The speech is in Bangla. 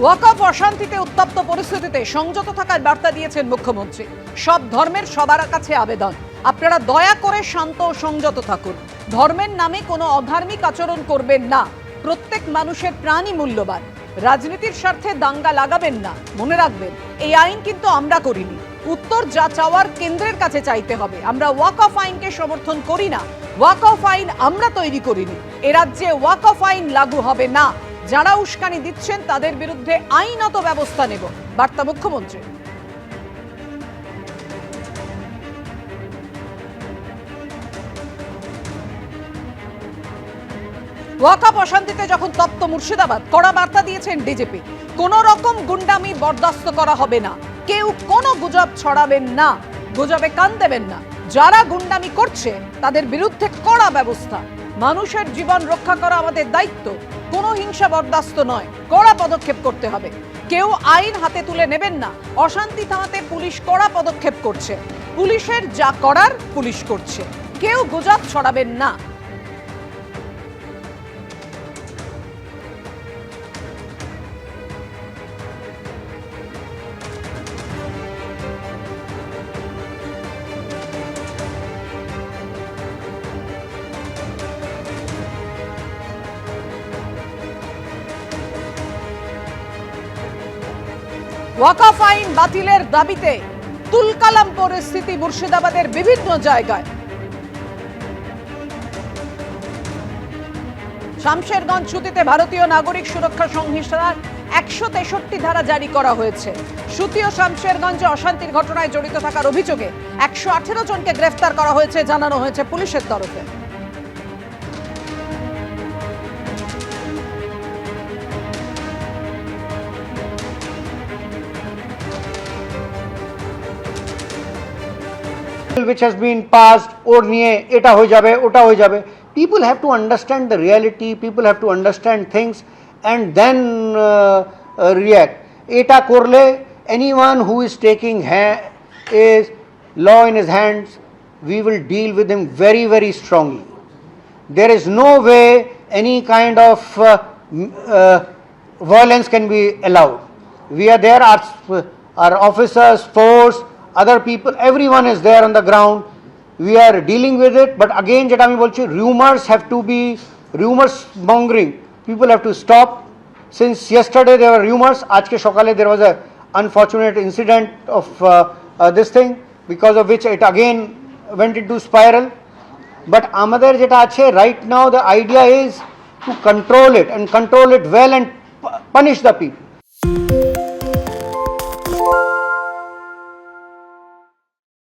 ওয়াকফ অশান্তিতে উত্তপ্ত পরিস্থিতিতে সংযত থাকার বার্তা দিয়েছেন মুখ্যমন্ত্রী। সব ধর্মের সবার কাছে আবেদন, আপনারা দয়া করে শান্ত ও সংযত থাকুন। ধর্মের নামে কোনো অধার্মিক আচরণ করবেন না। প্রত্যেক মানুষের প্রাণই মূল্যবান। রাজনীতির স্বার্থে দাঙ্গা লাগাবেন না। মনে রাখবেন, এই আইন কিন্তু আমরা করিনি। উত্তর যা চাওয়ার কেন্দ্রের কাছে চাইতে হবে। আমরা ওয়াকফ আইনকে সমর্থন করি না। ওয়াকফ আইন আমরা তৈরি করিনি। এ রাজ্যে ওয়াকফ আইন লাগু হবে না। যারা উস্কানি দিচ্ছেন তাদের বিরুদ্ধে আইনত ব্যবস্থা নেব, বার্তা মুখ্যমন্ত্রী। ওয়াকফ অশান্তিতে যখন তপ্ত মুর্শিদাবাদ, কড়া বার্তা দিয়েছেন ডিজিপি। কোন রকম গুন্ডামি বরদাস্ত করা হবে না। কেউ কোনো গুজব ছড়াবেন না, গুজবে কান দেবেন না। যারা গুন্ডামি করছে তাদের বিরুদ্ধে কড়া ব্যবস্থা। মানুষের জীবন রক্ষা করা আমাদের দায়িত্ব। কোনো হিংসা বরদাস্ত নয়, কড়া পদক্ষেপ করতে হবে। কেউ আইন হাতে তুলে নেবেন না। অশান্তি থামাতে পুলিশ কড়া পদক্ষেপ করছে। পুলিশের যা করার পুলিশ করছে। কেউ গুজব ছড়াবেন না। ওয়াকফ আইন বাতিলের দাবিতে তুলকালাম পরিস্থিতি মুর্শিদাবাদের বিভিন্ন জায়গায়। শামশেরগঞ্জ সুতিতে ভারতীয় নাগরিক সুরক্ষা সংহিতার 163 ধারা জারি করা হয়েছে। সুতি ও শামশেরগঞ্জে অশান্তির ঘটনায় জড়িত থাকার অভিযোগে 118 জনকে গ্রেফতার করা হয়েছে, জানানো হয়েছে পুলিশের তরফে। which has been passed or niye eta hoye jabe ota hoye jabe. People have to understand the reality, people have to understand things and then react. Eta korle anyone who is taking is law in his hands, we will deal with him very very strongly. There is no way any kind of violence can be allowed. We are there, our officers, force, other people, everyone is there on the ground. We are dealing with it, but again jeta ami bolchi, rumors have to be, rumors mongering, people have to stop. Since yesterday there were rumors, ajke sokale there was a unfortunate incident of this thing, because of which it again went into spiral. But amader jeta ache right now, the idea is to control it and control it well and punish the people.